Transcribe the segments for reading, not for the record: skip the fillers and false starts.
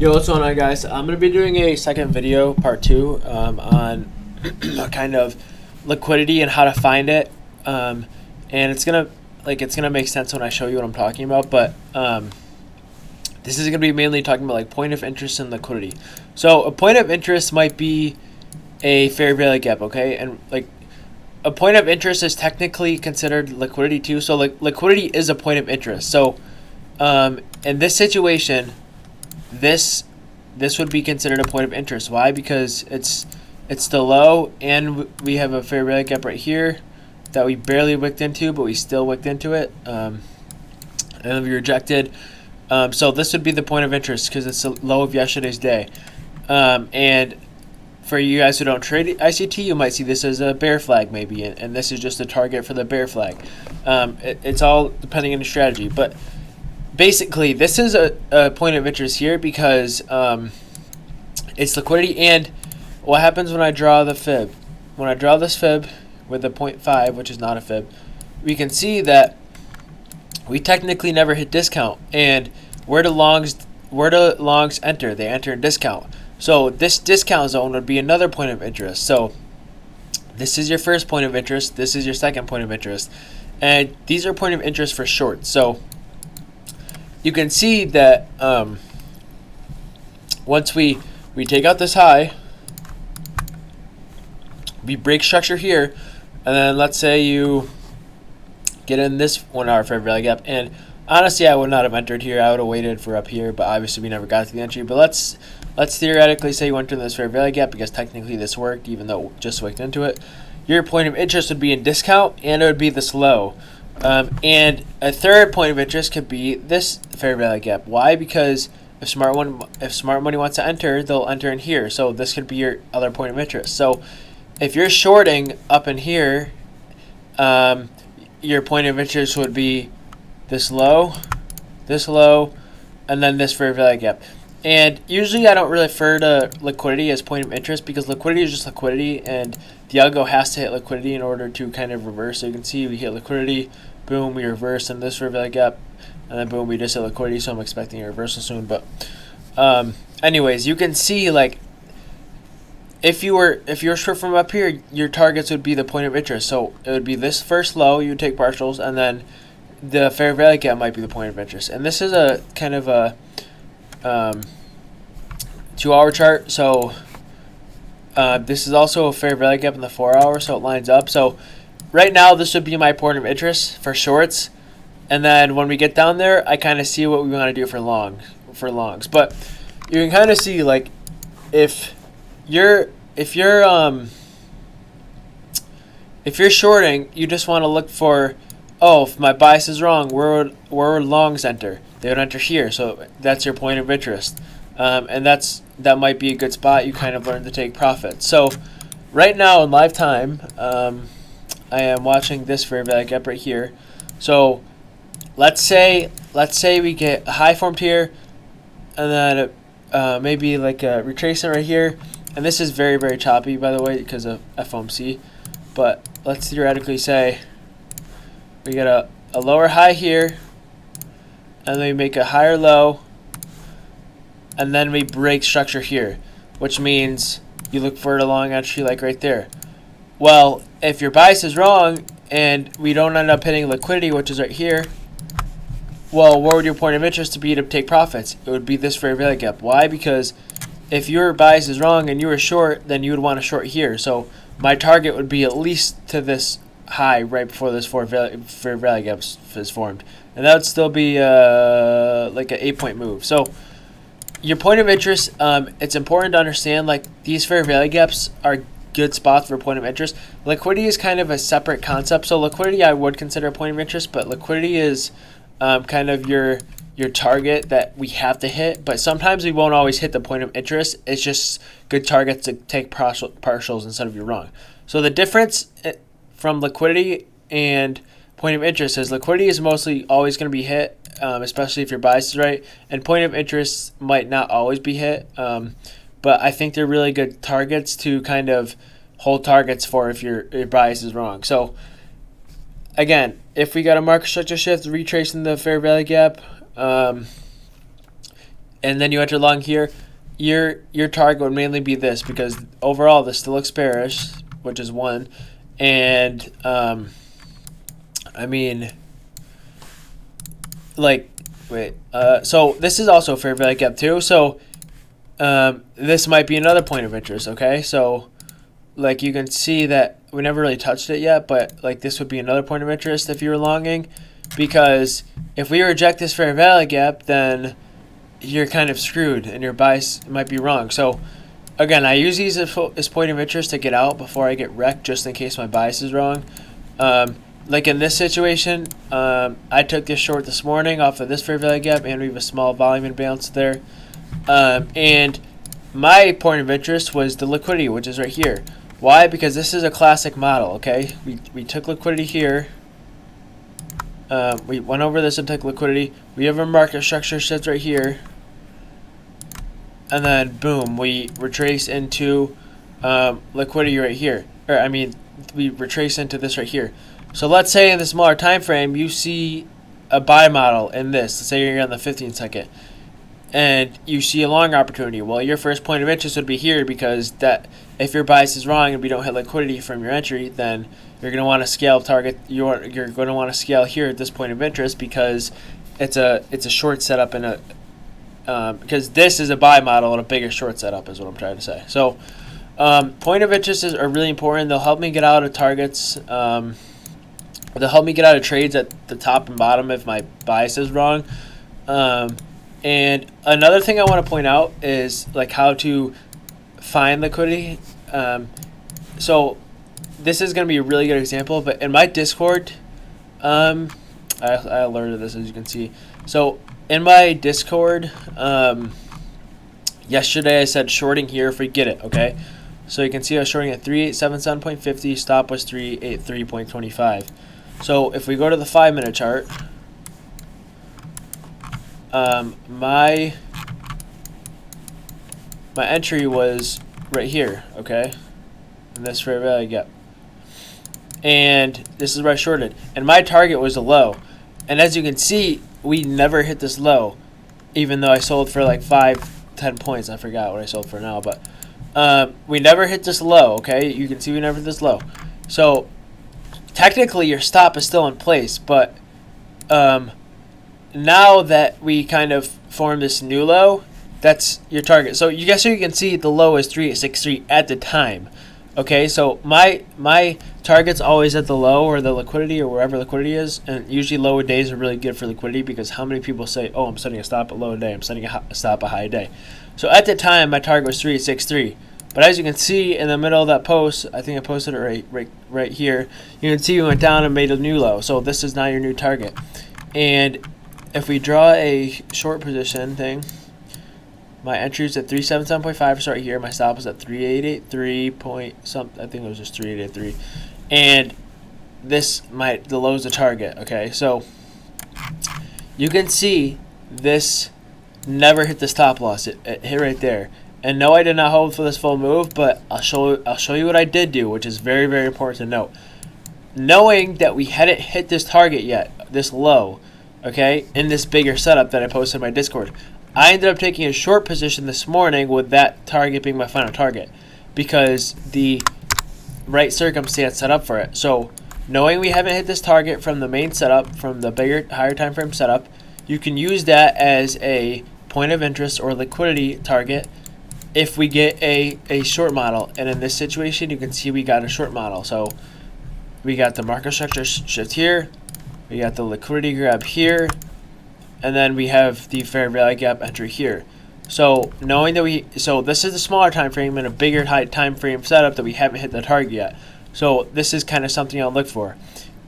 Yo, what's going on, guys? I'm going to be doing a second video, part 2, on kind of liquidity and how to find it. And it's going to make sense when I show you what I'm talking about, but this is going to be mainly talking about like point of interest and liquidity. So a point of interest might be a fair value gap, okay? And like a point of interest is technically considered liquidity too. So like liquidity is a point of interest. So in this situation, this would be considered a point of interest. Why? Because it's the low, and we have a fair value gap right here that we barely wicked into, but we still wicked into it, and we rejected. So this would be the point of interest because it's the low of yesterday's day. And for you guys who don't trade ICT, you might see this as a bear flag maybe, and this is just a target for the bear flag. It's all depending on the strategy, but basically, this is a point of interest here because it's liquidity. And what happens when I draw the fib? When I draw this fib with a 0.5, which is not a fib, we can see that we technically never hit discount. And where do longs enter? They enter in discount. So this discount zone would be another point of interest. So this is your first point of interest. This is your second point of interest. And these are point of interest for shorts. So you can see that once we take out this high, we break structure here, and then let's say you get in this 1 hour fair value gap. And honestly, I would not have entered here. I would have waited for up here, but obviously we never got to the entry. But let's theoretically say you went to this fair value gap because technically this worked, even though it just wicked into it. Your point of interest would be in discount, and it would be this low. And a third point of interest could be this fair value gap. Why? Because if smart money wants to enter, they'll enter in here. So this could be your other point of interest. So if you're shorting up in here, your point of interest would be this low, and then this fair value gap. And usually I don't really refer to liquidity as point of interest because liquidity is just liquidity, and the algo has to hit liquidity in order to kind of reverse. So you can see we hit liquidity, boom, we reverse in this fair value gap, and then boom, we just hit liquidity. So I'm expecting a reversal soon. But anyways, you can see like if you're short from up here, your targets would be the point of interest. So it would be this first low, you would take partials, and then the fair value gap might be the point of interest. And this is a kind of a 2 hour chart. So this is also a fair value gap in the 4 hour, so it lines up. So right now this would be my point of interest for shorts, and then when we get down there, I kind of see what we want to do for longs. But you can kind of see like if you're shorting, you just want to look for, oh, if my bias is wrong, where would longs enter? They would enter here. So that's your point of interest. And that might be a good spot. You kind of learn to take profit. So right now in live time, I am watching this fair value gap right here. So let's say we get a high formed here, and then maybe like a retracement right here. And this is very, very choppy, by the way, because of FOMC. But let's theoretically say we get a lower high here, and then we make a higher low, and then we break structure here, which means you look for a long entry like right there. Well, if your bias is wrong and we don't end up hitting liquidity, which is right here, well, what would your point of interest to be to take profits? It would be this fair value gap. Why? Because if your bias is wrong and you were short, then you would want to short here. So my target would be at least to this high right before this fair value gap is formed, and that would still be like an 8-point move. So your point of interest, it's important to understand like these fair value gaps are good spots for point of interest. Liquidity is kind of a separate concept. So liquidity I would consider a point of interest, but liquidity is kind of your target that we have to hit, but sometimes we won't always hit the point of interest. It's just good targets to take partials instead of your wrong. So the difference from liquidity and point of interest is liquidity is mostly always going to be hit, especially if your bias is right, and point of interest might not always be hit, but I think they're really good targets to kind of hold targets for if your bias is wrong. So again, if we got a market structure shift retracing the fair value gap, and then you enter long here, your target would mainly be this, because overall this still looks bearish, which is 1, and I mean, like, wait, so this is also fair value gap too, so this might be another point of interest, okay? So like you can see that we never really touched it yet, but like this would be another point of interest if you were longing, because if we reject this fair value gap, then you're kind of screwed and your bias might be wrong. So again, I use these as point of interest to get out before I get wrecked, just in case my bias is wrong. Like in this situation, I took this short this morning off of this fair value gap, and we have a small volume imbalance there. And my point of interest was the liquidity, which is right here. Why? Because this is a classic model, okay? We took liquidity here. We went over this and took liquidity. We have a market structure sits right here. And then, boom, we retrace into liquidity right here. Or, I mean, we retrace into this right here. So let's say in the smaller time frame, you see a buy model in this. Let's say you're on the 15 second. And you see a long opportunity. Well, your first point of interest would be here, because that if your bias is wrong and we don't hit liquidity from your entry, then you're going to want to scale target. You're going to want to scale here at this point of interest, because it's a short setup and because this is a buy model and a bigger short setup is what I'm trying to say. So point of interests are really important. They'll help me get out of targets. They'll help me get out of trades at the top and bottom if my bias is wrong. And another thing I want to point out is like how to find liquidity. So this is going to be a really good example, but in my Discord, I alerted this, as you can see. So in my Discord, yesterday I said shorting here if we get it, okay? So you can see I was shorting at 3877.50, stop was 383.25. So if we go to the 5-minute chart, my entry was right here, okay? And this fair value gap. And this is where I shorted. And my target was a low. And as you can see, we never hit this low, even though I sold for like 5-10 points. I forgot what I sold for now, but we never hit this low, okay? You can see we never hit this low. So technically your stop is still in place, but now that we kind of form this new low, that's your target. So you can see the low is 3863 at the time. Okay, so my target's always at the low or the liquidity or wherever liquidity is, and usually lower days are really good for liquidity, because how many people say, oh, I'm setting a stop at low day, I'm setting a stop at high day. So at the time, my target was 3863. But as you can see in the middle of that post, I think I posted it right here, you can see we went down and made a new low. So this is now your new target. And if we draw a short position thing, my entry is at 377.5 start here. My stop is at 3883 point something. I think it was just 3883. And the low is the target. Okay, so you can see this never hit the stop loss. It hit right there. And no, I did not hold for this full move, but I'll show you what I did do, which is very, very important to note. Knowing that we hadn't hit this target yet, this low, okay, in this bigger setup that I posted in my Discord, I ended up taking a short position this morning with that target being my final target, because the right circumstance set up for it. So knowing we haven't hit this target from the main setup, from the bigger, higher time frame setup, you can use that as a point of interest or liquidity target if we get a short model. And in this situation, you can see we got a short model. So we got the market structure shift here, we got the liquidity grab here, and then we have the fair value gap entry here. So knowing that so this is a smaller time frame and a bigger high time frame setup that we haven't hit the target yet. So this is kind of something I'll look for.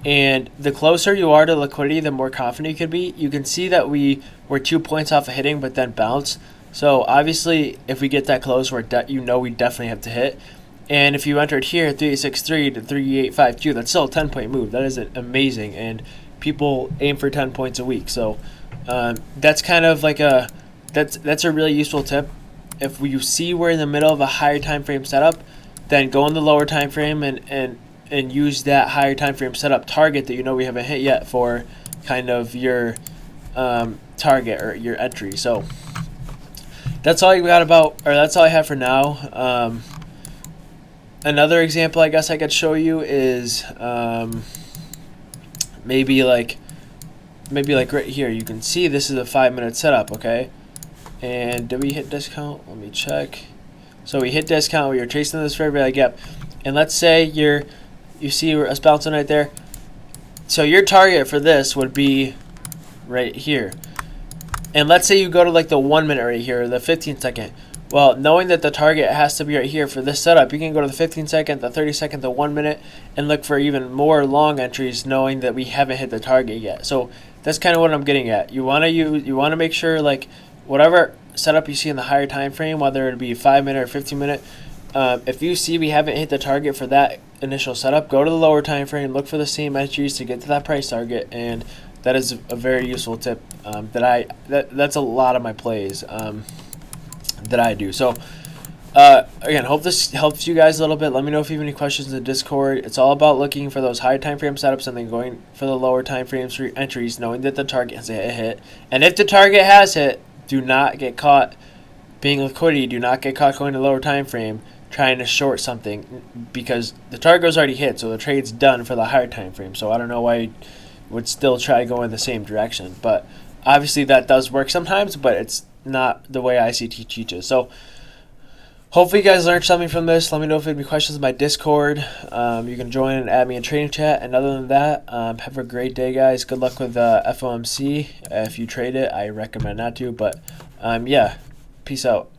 And the closer you are to liquidity, the more confident you can be. You can see that we were 2 points off of hitting, but then bounced. So obviously, if we get that close, we definitely have to hit. And if you entered here at 3863 to 3852, that's still a 10-point move. That is amazing, and people aim for 10 points a week. So that's kind of like that's a really useful tip. If you see we're in the middle of a higher time frame setup, then go in the lower time frame and use that higher time frame setup target that you know we haven't hit yet for kind of your target or your entry. So that's all you got about, or that's all I have for now. Another example I guess I could show you is maybe like right here. You can see this is a 5-minute setup, okay? And did we hit discount? Let me check. So we hit discount. We were chasing this fair value gap, and let's say you see us bouncing right there. So your target for this would be right here. And let's say you go to like the 1 minute right here, or the 15-second. Well, knowing that the target has to be right here for this setup, you can go to the 15-second, the 30-second, the 1 minute, and look for even more long entries, knowing that we haven't hit the target yet. So that's kind of what I'm getting at. You want to make sure, like, whatever setup you see in the higher time frame, whether it be 5-minute or 15-minute, if you see we haven't hit the target for that initial setup, go to the lower time frame, look for the same entries to get to that price target, and that is a very useful tip that's a lot of my plays that I do. So again, hope this helps you guys a little bit. Let me know if you have any questions in the Discord. It's all about looking for those high time frame setups and then going for the lower time frames for entries, knowing that the target has hit. And if the target has hit, do not get caught being liquidity. Do not get caught going to lower time frame trying to short something, because the target was already hit, so the trade's done for the higher time frame. So I don't know why you would still try to go in the same direction. But obviously that does work sometimes, but it's not the way ICT teaches. So hopefully you guys learned something from this. Let me know if you have any questions in my Discord. You can join and add me in trading chat. And other than that, have a great day, guys. Good luck with FOMC. If you trade it, I recommend not to. But yeah, peace out.